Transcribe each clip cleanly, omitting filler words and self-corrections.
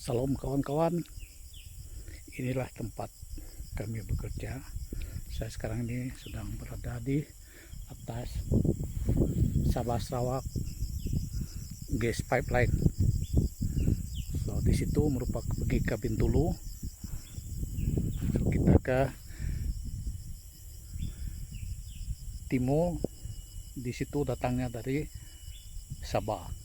Salam kawan-kawan, inilah tempat kami bekerja. Saya sekarang ini sedang berada di atas Sabah Sarawak gas pipeline. So di situ merupakan pergi ke Bintulu. So kita ke timur, di situ datangnya dari Sabah.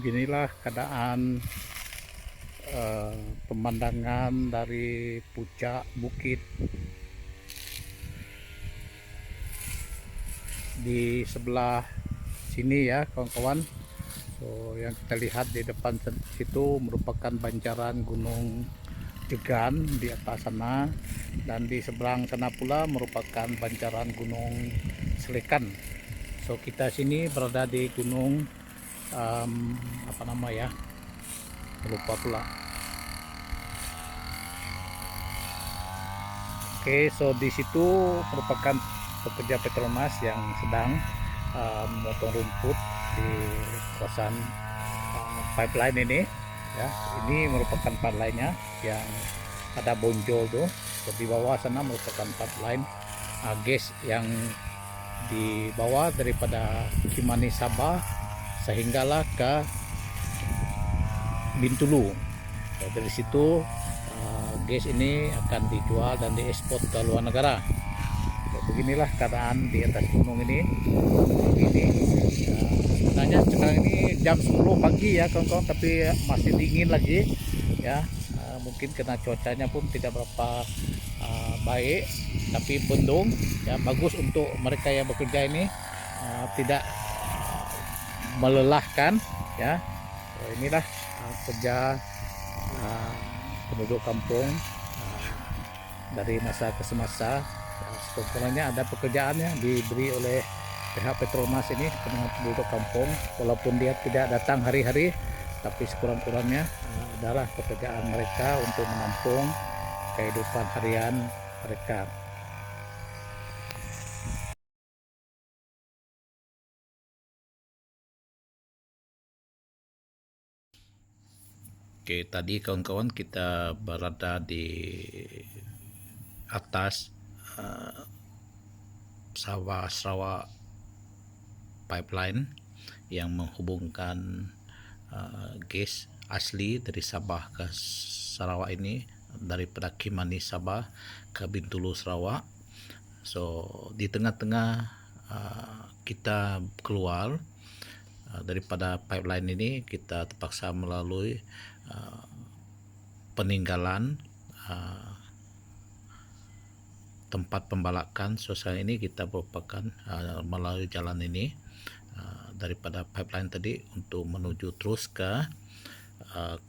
Beginilah keadaan pemandangan dari puncak bukit di sebelah sini ya kawan-kawan. So yang kita lihat di depan situ merupakan banjaran Gunung Jegan di atas sana, dan di seberang sana pula merupakan banjaran Gunung Selekan. So kita sini berada di gunung apa nama ya, lupa pula. Oke, so di situ merupakan pekerja Petronas yang sedang memotong rumput di kawasan pipeline ini ya. Ini merupakan pipeline-nya yang ada bonjol tuh. So, di bawah sana merupakan pipeline gas yang dibawa daripada Kimani Sabah sehinggalah ke Bintulu. So, dari situ gas ini akan dijual dan diekspor ke luar negara. So, beginilah keadaan di atas gunung ini. Ini sebenarnya sekarang ini jam 10 pagi ya kawan-kawan, tapi masih dingin lagi ya. Mungkin karena cuacanya pun tidak berapa baik, tapi bendung ya, bagus untuk mereka yang bekerja ini, tidak melelahkan ya. So, inilah kerja penduduk kampung dari masa ke semasa. Sekurang-kurangnya ada pekerjaannya diberi oleh pihak Petronas ini penduduk kampung, walaupun dia tidak datang hari-hari, tapi sekurang-kurangnya adalah pekerjaan mereka untuk menampung kehidupan harian mereka. Oke, tadi kawan-kawan kita berada di atas Sabah Sarawak pipeline yang menghubungkan gas asli dari Sabah ke Sarawak ini, daripada Kimani Sabah ke Bintulu Sarawak. So di tengah-tengah kita keluar daripada pipeline ini, kita terpaksa melalui peninggalan tempat pembalakan. So sekarang ini kita merupakan melalui jalan ini daripada pipeline tadi untuk menuju terus ke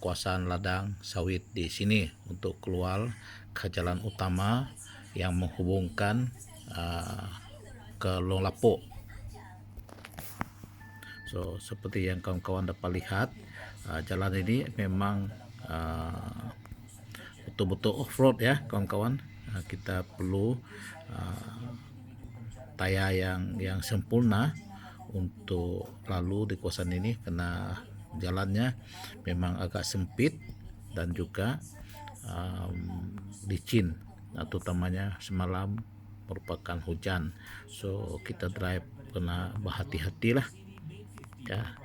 kawasan ladang sawit di sini untuk keluar ke jalan utama yang menghubungkan ke Long Lapok. So seperti yang kawan-kawan dapat lihat, jalan ini memang betul-betul off-road ya kawan-kawan. Kita perlu tayar yang sempurna untuk lalu di kawasan ini, karena jalannya memang agak sempit dan juga licin, terutamanya semalam merupakan hujan. So kita drive kena berhati-hati lah ya.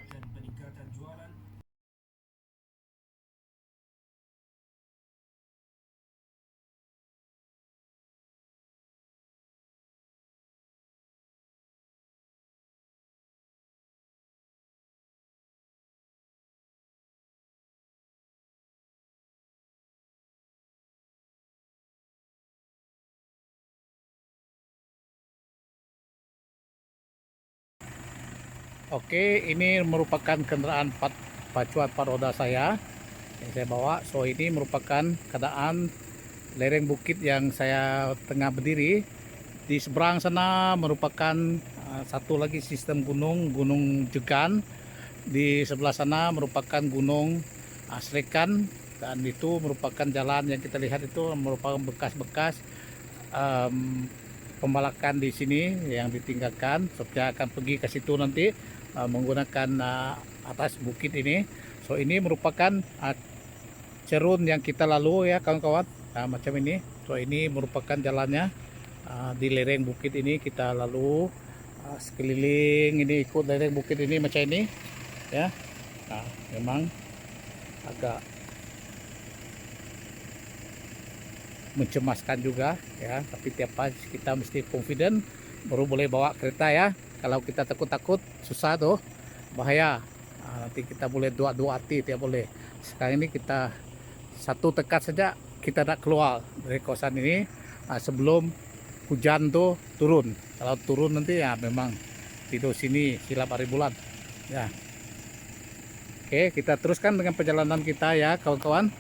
Oke, ini merupakan kendaraan pacuan 4 roda saya yang saya bawa. So ini merupakan keadaan lereng bukit yang saya tengah berdiri. Di seberang sana merupakan satu lagi sistem Gunung Jegan. Di sebelah sana merupakan Gunung Selekan. dan itu merupakan jalan yang kita lihat itu merupakan bekas-bekas pembalakan di sini yang ditinggalkan. Saya akan pergi ke situ nanti menggunakan atas bukit ini. So ini merupakan cerun yang kita lalu ya kawan-kawan, macam ini. So ini merupakan jalannya di lereng bukit ini kita lalu sekeliling ini, ikut lereng bukit ini macam ini ya. Nah, memang agak mencemaskan juga ya, tapi tiap pas kita mesti confident baru boleh bawa kereta ya. Kalau kita takut-takut susah tuh, bahaya. Nanti kita boleh dua hati, tidak boleh. Sekarang ini kita satu tekad saja, kita nak keluar dari kawasan ini sebelum hujan tuh turun. Kalau turun nanti ya memang tidur sini silap hari bulan ya. Oke, kita teruskan dengan perjalanan kita ya kawan-kawan.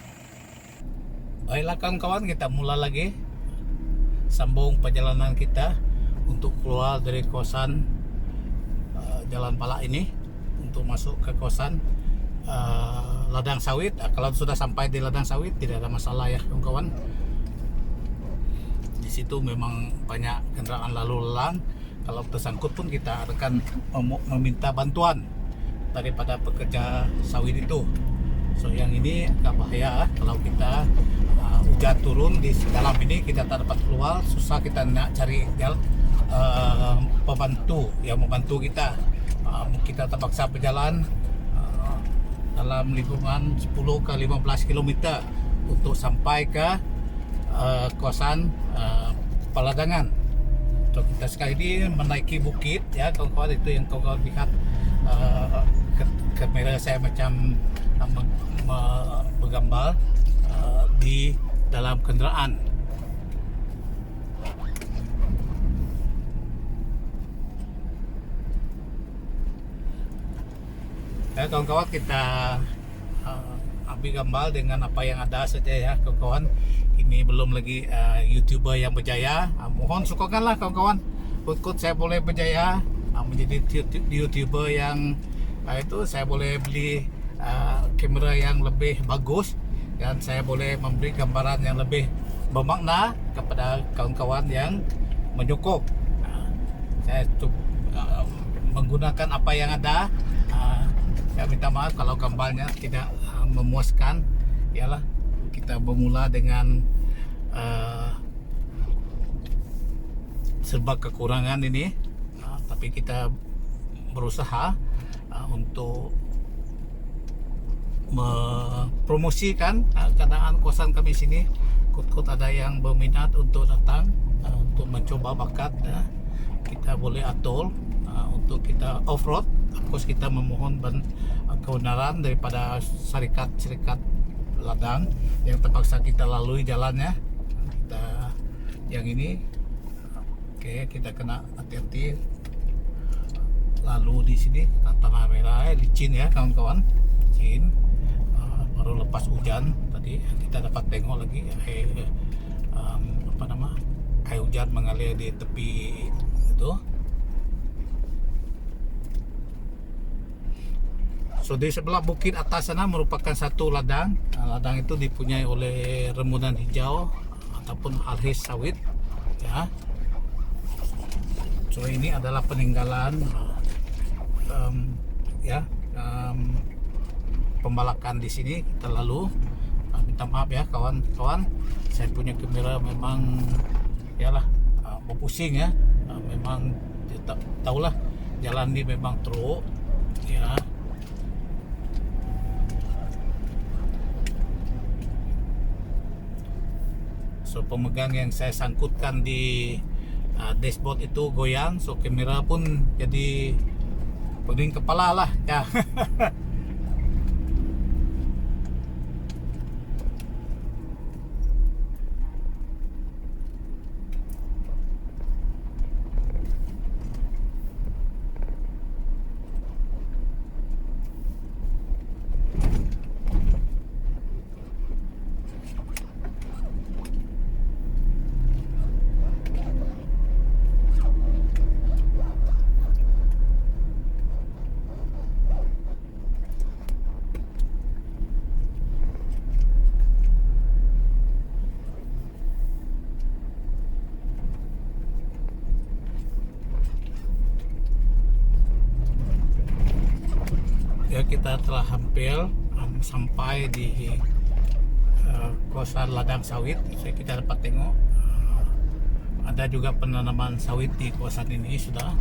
Baiklah kawan-kawan, kita mulai lagi sambung perjalanan kita untuk keluar dari kawasan Jalan Palak ini untuk masuk ke kawasan ladang sawit. Kalau sudah sampai di ladang sawit tidak ada masalah ya kawan-kawan. Di situ memang banyak kendaraan lalu lalang. Kalau tersangkut pun kita akan meminta bantuan daripada pekerja sawit itu. So yang ini agak bahaya kalau kita hujan turun di dalam ini, kita tak dapat keluar, susah kita nak cari pembantu yang membantu kita. Kita terpaksa berjalan dalam lingkungan 10 ke 15 km untuk sampai ke kawasan Paladangan. So kita sekali ini menaiki bukit ya kawan-kawan, itu yang kawan-kawan lihat kamera saya macam bergambar di dalam kenderaan. Ya kawan-kawan, kita ambil gambar dengan apa yang ada saja ya kawan-kawan. Ini belum lagi YouTuber yang berjaya. Mohon sukakanlah kawan-kawan, ikut saya boleh berjaya menjadi YouTuber yang itu saya boleh beli kamera yang lebih bagus dan saya boleh memberi gambaran yang lebih bermakna kepada kawan-kawan yang menyokong. Saya menggunakan apa yang ada. Saya minta maaf kalau gambarnya tidak memuaskan. Ialah kita bermula dengan serba kekurangan ini, tapi kita berusaha untuk mempromosikan keadaan kawasan kami sini. Kut-kut ada yang berminat untuk datang untuk mencoba bakat, kita boleh atur untuk kita off-road. Of course kita memohon kebenaran daripada syarikat ladang yang terpaksa kita lalui jalannya. Kita yang ini oke, kita kena hati-hati lalu di sini tanah merah licin ya kawan-kawan, licin. Baru lepas hujan tadi kita dapat tengok lagi air hujan mengalir di tepi itu. So di sebelah bukit atas sana merupakan satu ladang. Ladang itu dipunyai oleh rembulan hijau ataupun alhis sawit ya. So ini adalah peninggalan pembalakan di sini kita lalu. Minta maaf ya kawan-kawan, saya punya kamera memang yalah berpusing ya. Memang tahulah jalan ini memang teruk ya. So pemegang yang saya sangkutkan di dashboard itu goyang, so kamera pun jadi pening kepala lah ya. Ya, kita telah hampir sampai di kawasan ladang sawit. Kita dapat tengok ada juga penanaman sawit di kawasan ini sudah.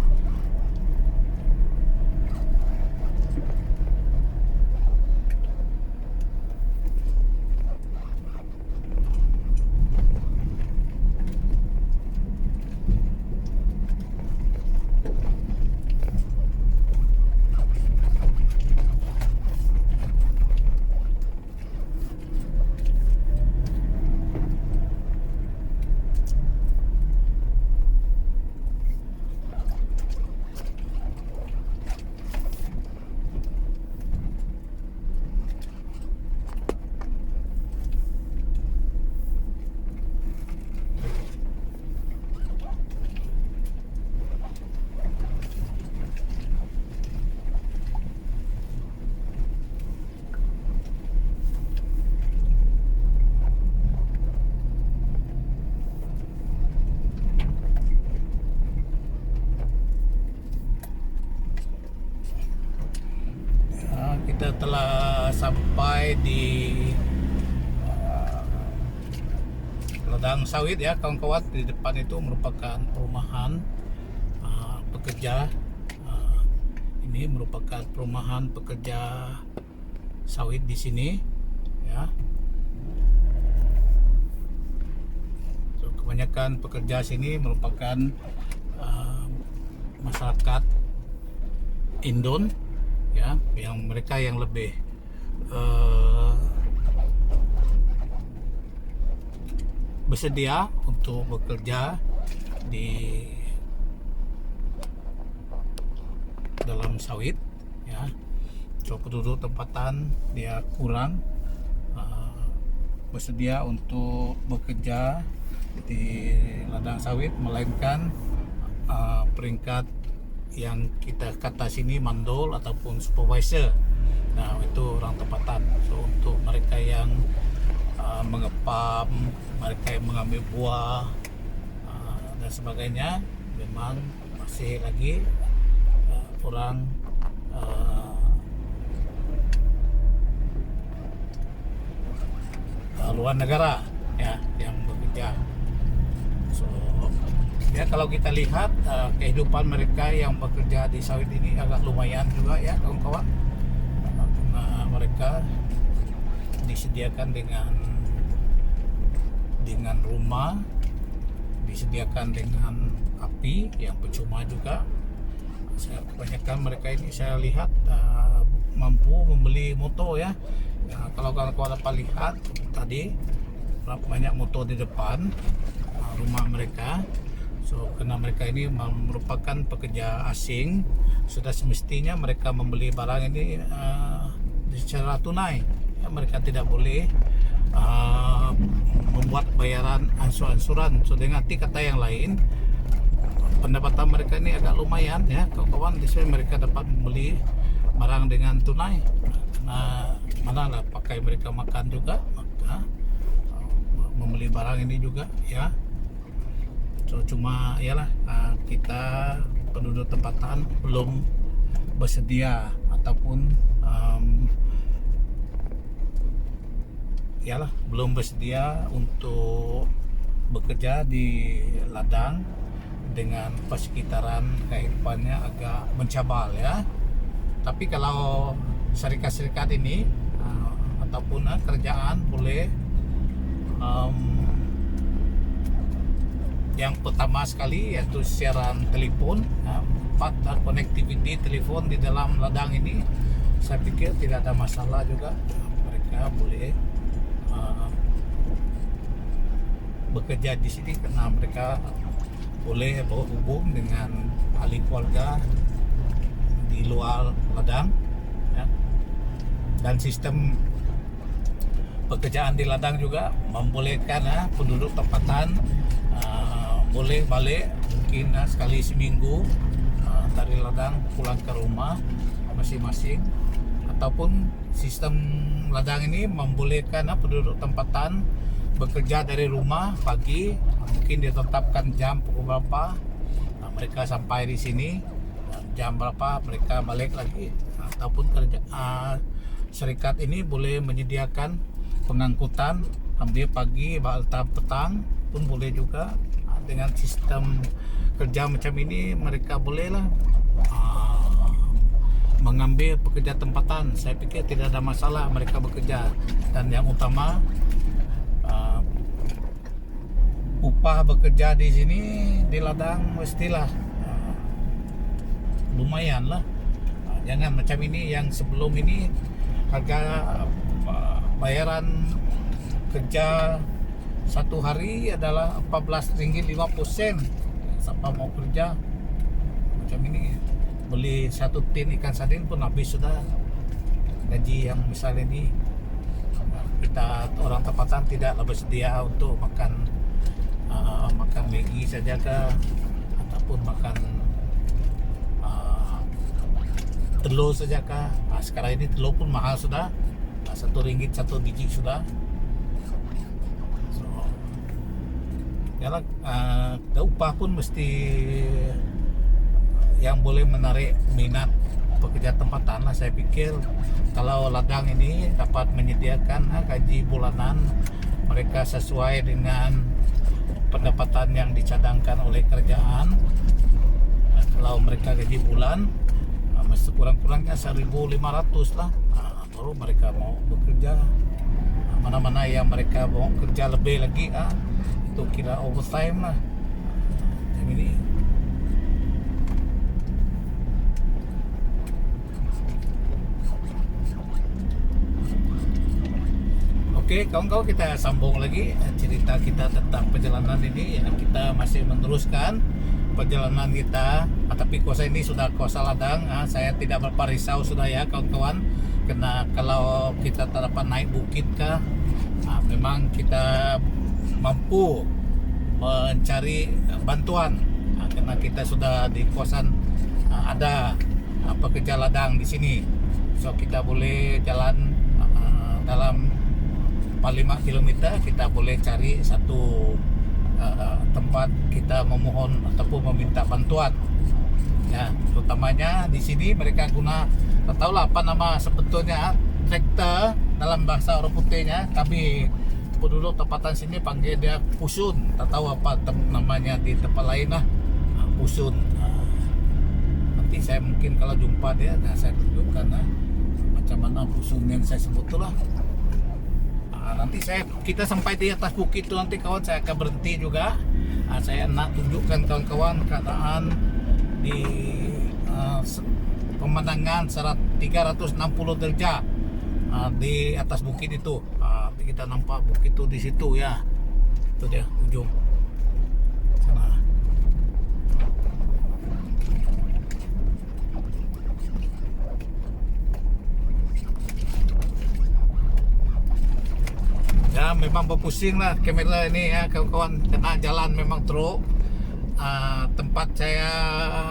Kita telah sampai di ladang sawit ya kawan-kawan. Di depan itu merupakan perumahan pekerja. Ini merupakan perumahan pekerja sawit di sini ya. So, kebanyakan pekerja sini merupakan masyarakat Indon ya, yang mereka yang lebih bersedia untuk bekerja di dalam sawit ya. So, penduduk tempatan dia kurang bersedia untuk bekerja di ladang sawit, melainkan peringkat yang kita kata sini mandul ataupun supervisor. Nah, itu orang tempatan. So, untuk mereka yang mengepam, mereka yang mengambil buah dan sebagainya, memang masih lagi orang luar negara ya yang bekerja. So, ya, kalau kita lihat kehidupan mereka yang bekerja di sawit ini agak lumayan juga ya kawan-kawan, karena mereka disediakan dengan rumah, disediakan dengan api yang percuma juga. Kebanyakan mereka ini saya lihat mampu membeli motor ya. Kalau kawan-kawan dapat lihat tadi banyak motor di depan rumah mereka. So, karena mereka ini merupakan pekerja asing, sudah semestinya mereka membeli barang ini secara tunai ya, mereka tidak boleh membuat bayaran ansur-ansuran. So, dengan kata yang lain, pendapatan mereka ini agak lumayan ya kawan-kawan. Di sini mereka dapat membeli barang dengan tunai, karena manalah pakai mereka makan juga, maka membeli barang ini juga ya. So, cuma ialah kita penduduk tempatan belum bersedia ataupun ialah belum bersedia untuk bekerja di ladang dengan persekitaran kehidupannya agak mencabal ya. Tapi kalau syarikat-syarikat ini ataupun kerjaan boleh yang pertama sekali yaitu siaran telepon, konektiviti telepon di dalam ladang ini, saya pikir tidak ada masalah juga. Mereka boleh bekerja di sini karena mereka boleh berhubung dengan ahli keluarga di luar ladang ya. Dan sistem pekerjaan di ladang juga membolehkan penduduk tempatan boleh balik mungkin sekali seminggu dari ladang pulang ke rumah masing-masing, ataupun sistem ladang ini membolehkan penduduk tempatan bekerja dari rumah pagi, mungkin ditetapkan jam pukul berapa mereka sampai di sini jam berapa mereka balik lagi, ataupun kerja serikat ini boleh menyediakan pengangkutan ambil pagi balik petang pun boleh juga. Dengan sistem kerja macam ini mereka bolehlah mengambil pekerja tempatan. Saya pikir tidak ada masalah mereka bekerja, dan yang utama upah bekerja di sini di ladang mestilah lumayan lah. Jangan macam ini yang sebelum ini harga bayaran kerja satu hari adalah Rp14.50 siapa mau kerja. Macam ini beli satu tin ikan sardin pun habis sudah. Gaji yang misalnya ini kita orang tempatan tidaklah bersedia untuk makan Maggi saja kah, ataupun makan telur saja kah. Sekarang ini telur pun mahal sudah, RM1 satu biji sudah. Yalah, upah pun mesti yang boleh menarik minat pekerja tempatan lah. Saya pikir kalau ladang ini dapat menyediakan gaji bulanan mereka sesuai dengan pendapatan yang dicadangkan oleh kerajaan. Kalau mereka gaji bulan mesti kurang-kurangnya 1.500 lah, baru mereka mau bekerja. Mana-mana yang mereka mau kerja lebih lagi itu kira overtime lah. Macam ini. Oke, kawan-kawan, kita sambung lagi cerita kita tentang perjalanan ini. Kita masih meneruskan perjalanan kita, tapi kuasa ini sudah kuasa ladang. Saya tidak berapa risau sudah ya kawan-kawan, karena kalau kita tak dapat naik bukit kah, memang kita mampu mencari bantuan, karena kita sudah di kawasan ada pekerja ladang di sini, so kita boleh jalan dalam 5 km. Kita boleh cari satu tempat kita memohon ataupun meminta bantuan ya. Terutamanya di sini mereka guna, tak tahulah apa nama sebetulnya traktor dalam bahasa orang putihnya, tapi penduduk tempatan sini panggil dia pusun. Tak tahu apa namanya di tempat lain lah, pusun. Nanti saya mungkin kalau jumpa dia, saya tunjukkan macam mana pusun yang saya sebut tu lah. Nanti kita sampai di atas bukit itu, nanti kawan saya akan berhenti juga. Saya nak tunjukkan kawan-kawan keadaan di pemandangan 360 derajat di atas bukit itu. Kita nampak bukit itu di situ ya. Itu dia ujung sana. Ya, memang berpusing lah kamera ini ya kawan-kawan, kena jalan memang teruk. Tempat saya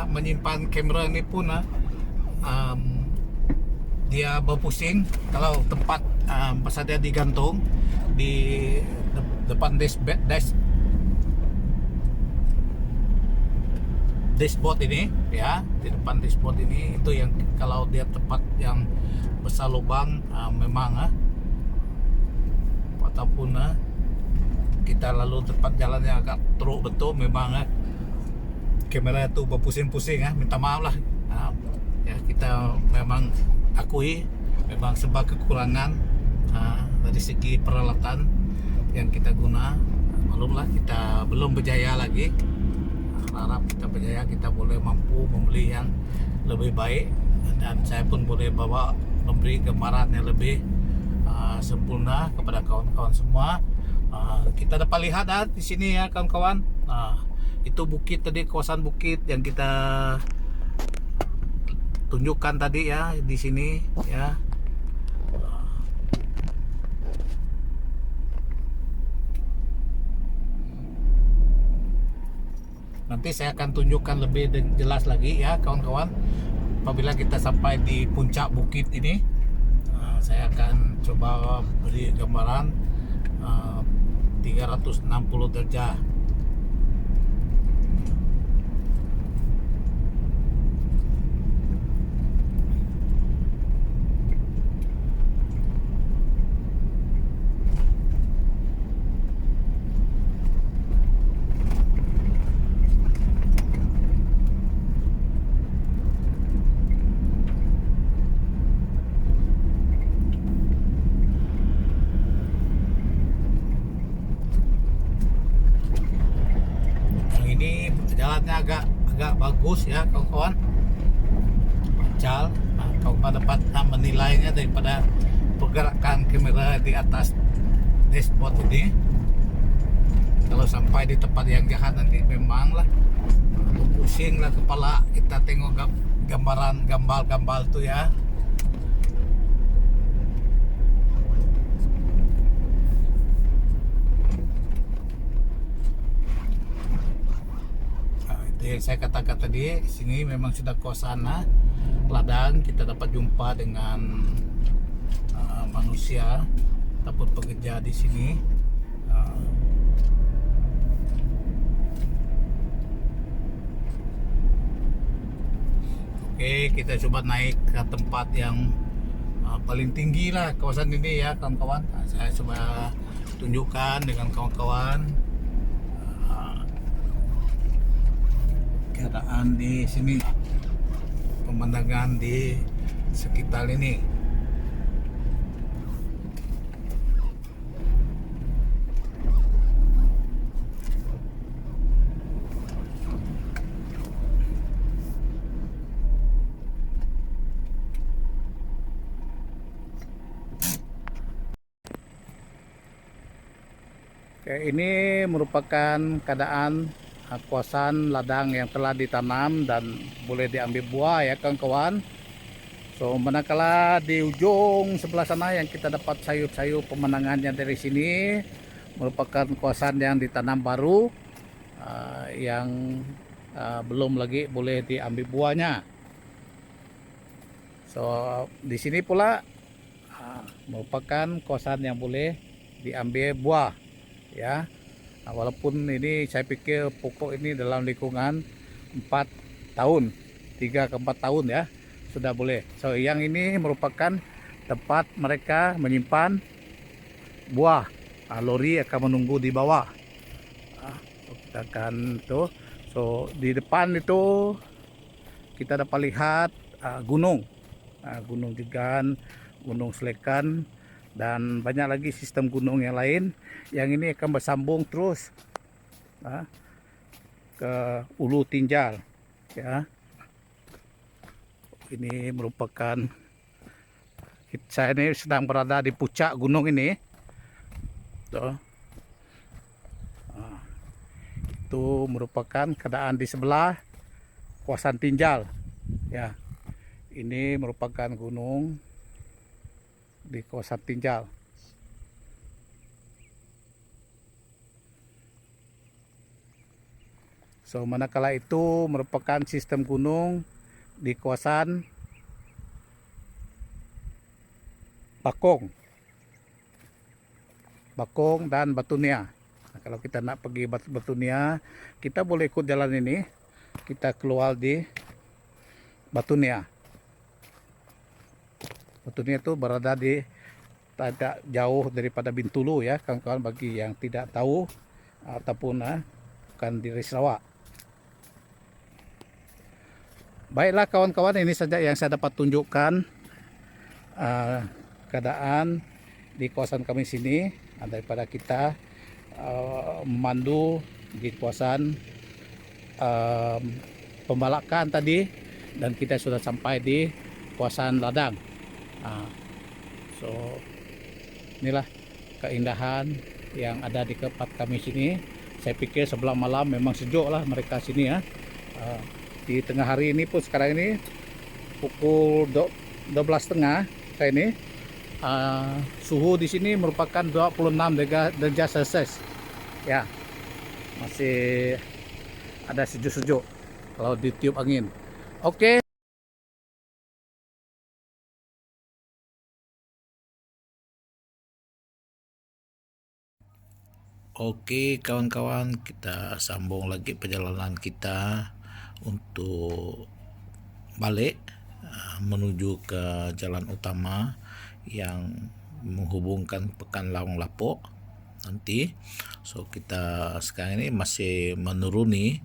menyimpan kamera ini pun dia berpusing. Kalau tempat pasal dia digantung di depan dashboard ini ya, di depan dashboard ini, itu yang kalau dia tempat yang besar lubang memang ataupun kita lalu tempat jalan yang agak teruk betul, memang kamera itu berpusing-pusing minta maaf lah. Ya, kita memang akui memang sebab kekurangan dari segi peralatan yang kita guna. Maklumlah kita belum berjaya lagi. Harap kita berjaya, kita boleh mampu membeli yang lebih baik, dan saya pun boleh bawa memberi gambaran yang lebih sempurna kepada kawan-kawan semua. Kita dapat lihat di sini ya kawan-kawan. Itu bukit tadi, kawasan bukit yang kita tunjukkan tadi ya di sini ya. Nanti saya akan tunjukkan lebih jelas lagi ya kawan-kawan apabila kita sampai di puncak bukit ini. Saya akan coba beri gambaran 360 derajat. tempatnya agak bagus ya kawan-kawan, pancal. Nah, kawan dapat menilainya daripada pergerakan kamera di atas dashboard ini. Kalau sampai di tempat yang jahat nanti memang lah pusing lah kepala kita tengok gambaran gambal-gambal tuh ya. Yang saya katakan tadi, sini memang sudah suasana ladang. Kita dapat jumpa dengan manusia ataupun pekerja di sini. Oke, kita coba naik ke tempat yang paling tinggi lah kawasan ini ya kawan-kawan. Saya coba tunjukkan dengan kawan-kawan keadaan di sini, pemandangan di sekitar ini. Oke, ini merupakan keadaan kawasan ladang yang telah ditanam dan boleh diambil buah ya kawan-kawan. So manakala di ujung sebelah sana yang kita dapat sayur-sayur, pemandangannya dari sini merupakan kawasan yang ditanam baru, yang belum lagi boleh diambil buahnya. So di sini pula merupakan kawasan yang boleh diambil buah ya. Walaupun ini saya pikir pokok ini dalam lingkungan 4 tahun, 3 ke 4 tahun ya sudah boleh. So yang ini merupakan tempat mereka menyimpan buah. Lori akan menunggu di bawah. So, kita akan tuh. So di depan itu kita dapat lihat gunung, gunung Jegan, gunung Selekan, dan banyak lagi sistem gunung yang lain yang ini akan bersambung terus ke Ulu Tinjal ya. Ini merupakan, saya ini sedang berada di puncak gunung ini tuh. Itu merupakan keadaan di sebelah kawasan Tinjal ya. Ini merupakan gunung di kawasan Tinjal. So manakala itu merupakan sistem gunung di kawasan Bakong dan Batunia. Nah, kalau kita nak pergi Batunia, kita boleh ikut jalan ini. Kita keluar di Batunia. Batunia itu berada di tidak jauh daripada Bintulu ya kawan-kawan, bagi yang tidak tahu ataupun bukan di Sarawak. Baiklah kawan-kawan, ini saja yang saya dapat tunjukkan keadaan di kawasan kami sini daripada kita memandu di kawasan Pembalakan tadi, dan kita sudah sampai di kawasan ladang. So inilah keindahan yang ada di tempat kami sini. Saya pikir sebelah malam memang sejuk lah mereka sini ya. Di tengah hari ini pun sekarang ini pukul 12.30 kayak ini, suhu di sini merupakan 26 derajat Celcius ya, masih ada sejuk-sejuk kalau ditiup angin. Oke. Oke kawan-kawan, kita sambung lagi perjalanan kita untuk balik menuju ke jalan utama yang menghubungkan Pekan Lawang Lapok nanti. So kita sekarang ini masih menuruni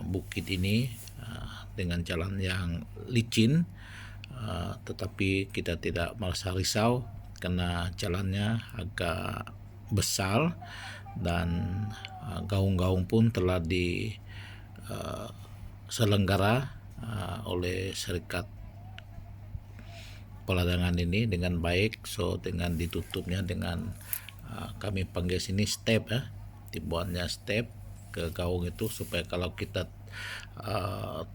bukit ini dengan jalan yang licin, tetapi kita tidak merasa risau karena jalannya agak besar dan gaung-gaung pun telah uh, selenggara oleh Serikat Peladangan ini dengan baik. So dengan ditutupnya dengan kami panggil sini step, dibuatnya step ke gaung itu, supaya kalau kita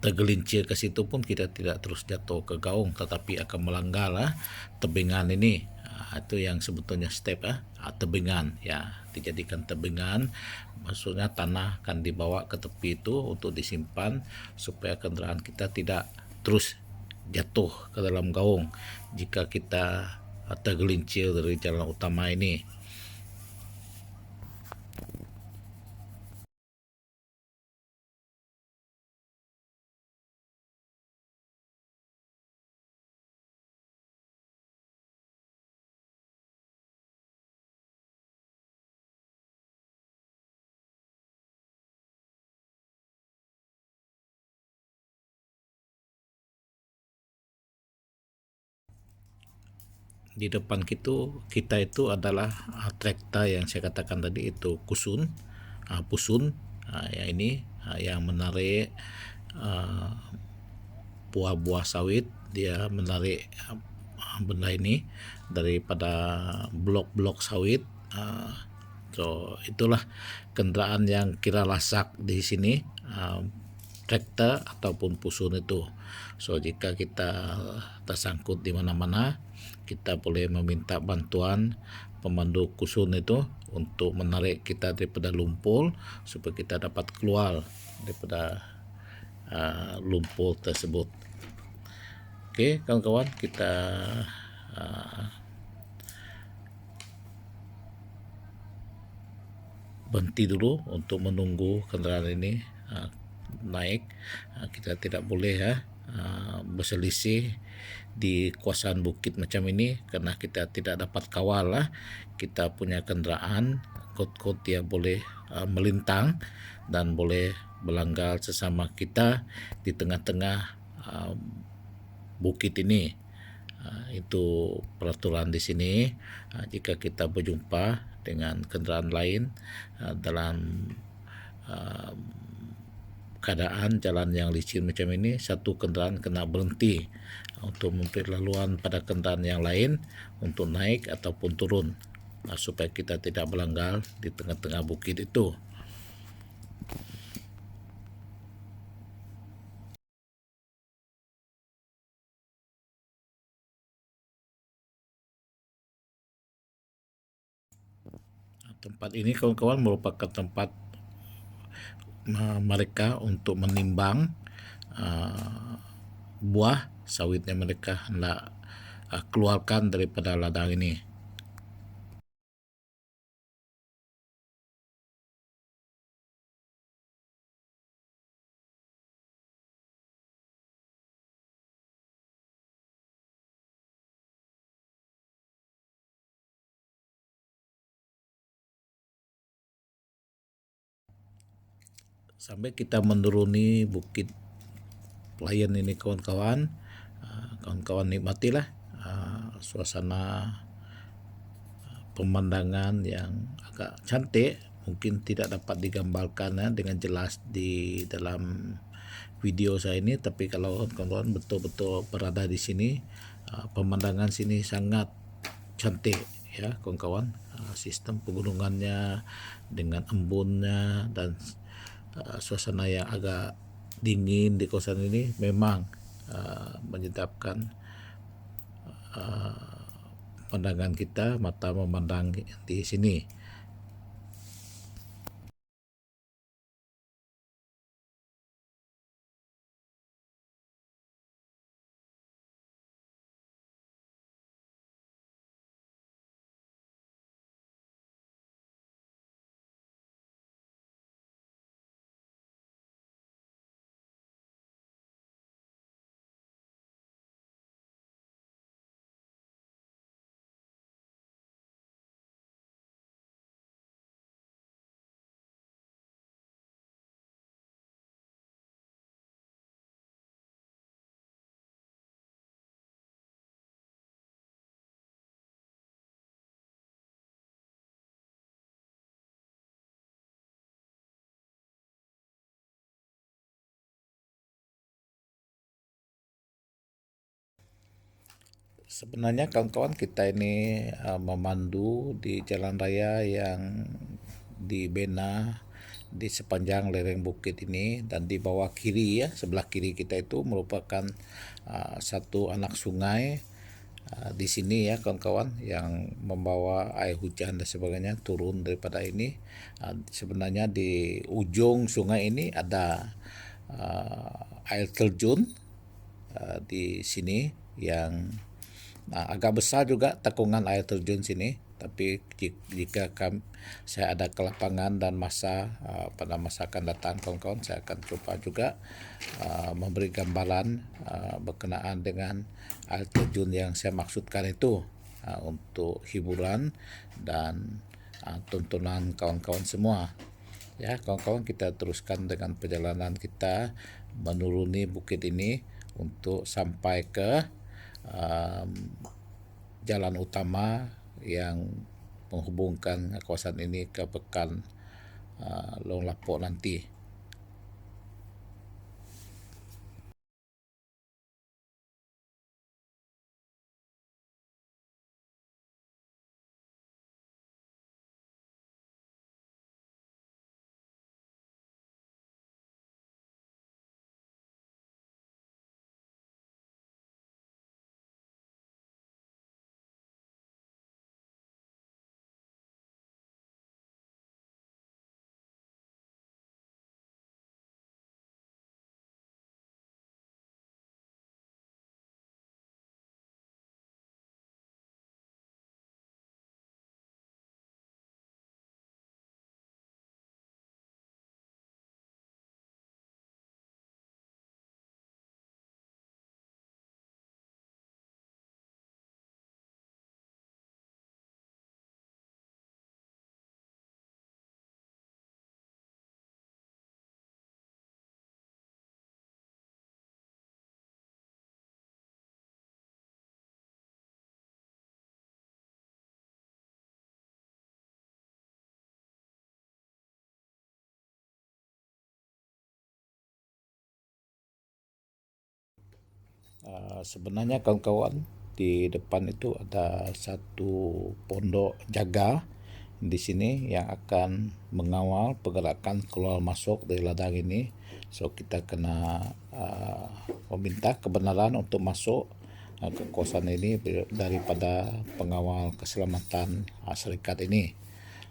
tergelincir ke situ pun kita tidak terus jatuh ke gaung, tetapi akan melanggar tebingan ini. Itu yang sebetulnya step, tebingan ya, dijadikan tebingan, maksudnya tanah akan dibawa ke tepi itu untuk disimpan supaya kendaraan kita tidak terus jatuh ke dalam gaung jika kita tergelincir dari jalan utama ini. Di depan kita itu adalah traktor yang saya katakan tadi itu pusun, yang ini yang menarik buah-buah sawit. Dia menarik benda ini daripada blok-blok sawit. So itulah kendaraan yang kira lasak di sini, traktor ataupun pusun itu. So jika kita tersangkut di mana-mana, kita boleh meminta bantuan pemandu kusun itu untuk menarik kita daripada lumpur supaya kita dapat keluar daripada lumpur tersebut. Oke, kawan-kawan, kita berhenti dulu untuk menunggu kendaraan ini naik. Kita tidak boleh berselisih di kawasan bukit macam ini, karena kita tidak dapat kawal kita punya kendaraan. Kot-kot dia boleh melintang dan boleh melanggar sesama kita di tengah-tengah bukit ini. Itu peraturan di sini. Jika kita berjumpa dengan kendaraan lain dalam keadaan jalan yang licin macam ini, satu kendaraan kena berhenti untuk memberi laluan pada kendaraan yang lain untuk naik ataupun turun, supaya kita tidak melanggar di tengah-tengah bukit itu. Tempat ini kawan-kawan merupakan tempat mereka untuk menimbang buah sawitnya mereka hendak keluarkan daripada ladang ini. Sampai kita menuruni bukit Pelayan ini kawan-kawan, kawan-kawan nikmatilah suasana pemandangan yang agak cantik. Mungkin tidak dapat digambarkan dengan jelas di dalam video saya ini, tapi kalau kawan-kawan betul-betul berada di sini, pemandangan sini sangat cantik ya kawan-kawan. Sistem pegunungannya dengan embunnya dan suasana yang agak dingin di kawasan ini memang menyedapkan pandangan kita, mata memandang di sini. Sebenarnya kawan-kawan kita ini memandu di jalan raya yang dibina di sepanjang lereng bukit ini, dan di bawah kiri ya, sebelah kiri kita itu merupakan satu anak sungai di sini ya kawan-kawan, yang membawa air hujan dan sebagainya turun daripada ini. Sebenarnya di ujung sungai ini ada air terjun di sini yang agak besar juga tekungan air terjun sini, tapi jika saya ada ke lapangan dan masa pada masa akan datang kawan-kawan, saya akan coba juga memberi gambaran berkenaan dengan air terjun yang saya maksudkan itu, untuk hiburan dan tontonan kawan-kawan semua. Ya kawan-kawan, kita teruskan dengan perjalanan kita menuruni bukit ini untuk sampai ke um, jalan utama yang menghubungkan kawasan ini ke Pekan Long Lapok nanti. Sebenarnya kawan-kawan, di depan itu ada satu pondok jaga di sini yang akan mengawal pergerakan keluar masuk dari ladang ini. So kita kena meminta kebenaran untuk masuk ke kawasan ini daripada pengawal keselamatan syarikat ini.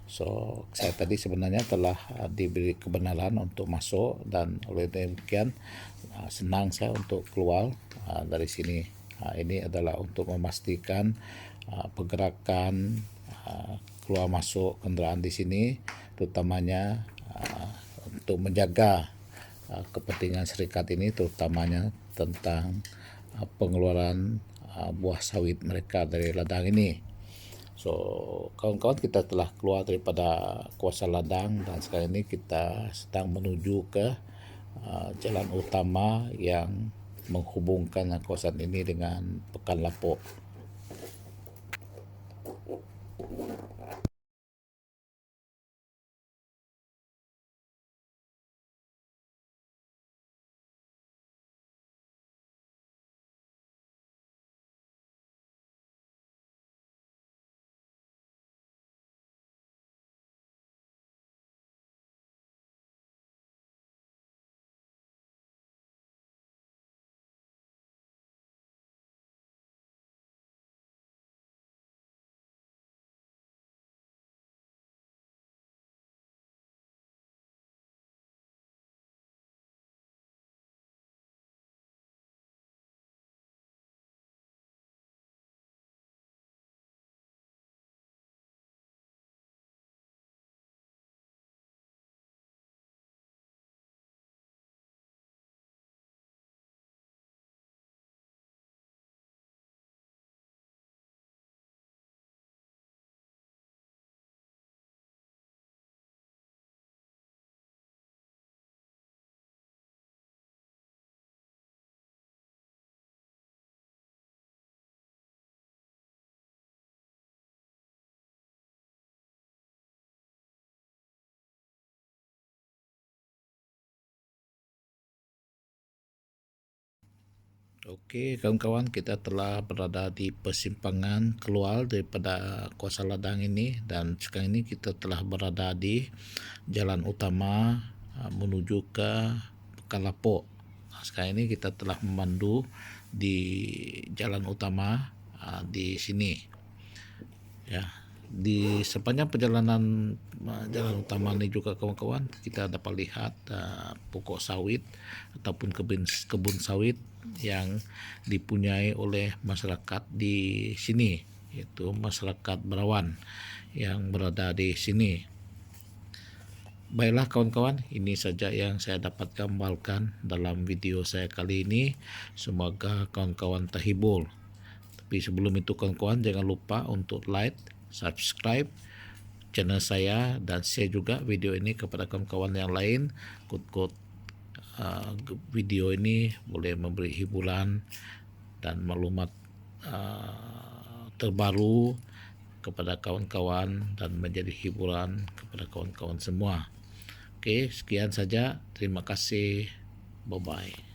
So saya tadi sebenarnya telah diberi kebenaran untuk masuk, dan oleh demikian senang saya untuk keluar dari sini. Ini adalah untuk memastikan pergerakan keluar masuk kendaraan di sini, terutamanya untuk menjaga kepentingan serikat ini, terutamanya tentang pengeluaran buah sawit mereka dari ladang ini. So kawan-kawan, kita telah keluar daripada kawasan ladang dan sekarang ini kita sedang menuju ke jalan utama yang menghubungkan kawasan ini dengan Pekan Lapok. Oke, kawan-kawan, kita telah berada di persimpangan keluar daripada Kuasa Ladang ini, dan sekarang ini kita telah berada di jalan utama menuju ke Pekalapok. Sekarang ini kita telah memandu di jalan utama di sini. Ya, di sepanjang perjalanan jalan utama ini juga kawan-kawan, kita dapat lihat pokok sawit ataupun kebun sawit yang dipunyai oleh masyarakat di sini, yaitu masyarakat Berawan yang berada di sini. Baiklah kawan-kawan, ini saja yang saya dapat gambarkan dalam video saya kali ini. Semoga kawan-kawan terhibur. Tapi sebelum itu kawan-kawan, jangan lupa untuk like, subscribe channel saya, dan share juga video ini kepada kawan-kawan yang lain. Kut-kut video ini boleh memberi hiburan dan maklumat terbaru kepada kawan-kawan dan menjadi hiburan kepada kawan-kawan semua. Oke, sekian saja. Terima kasih. Bye-bye.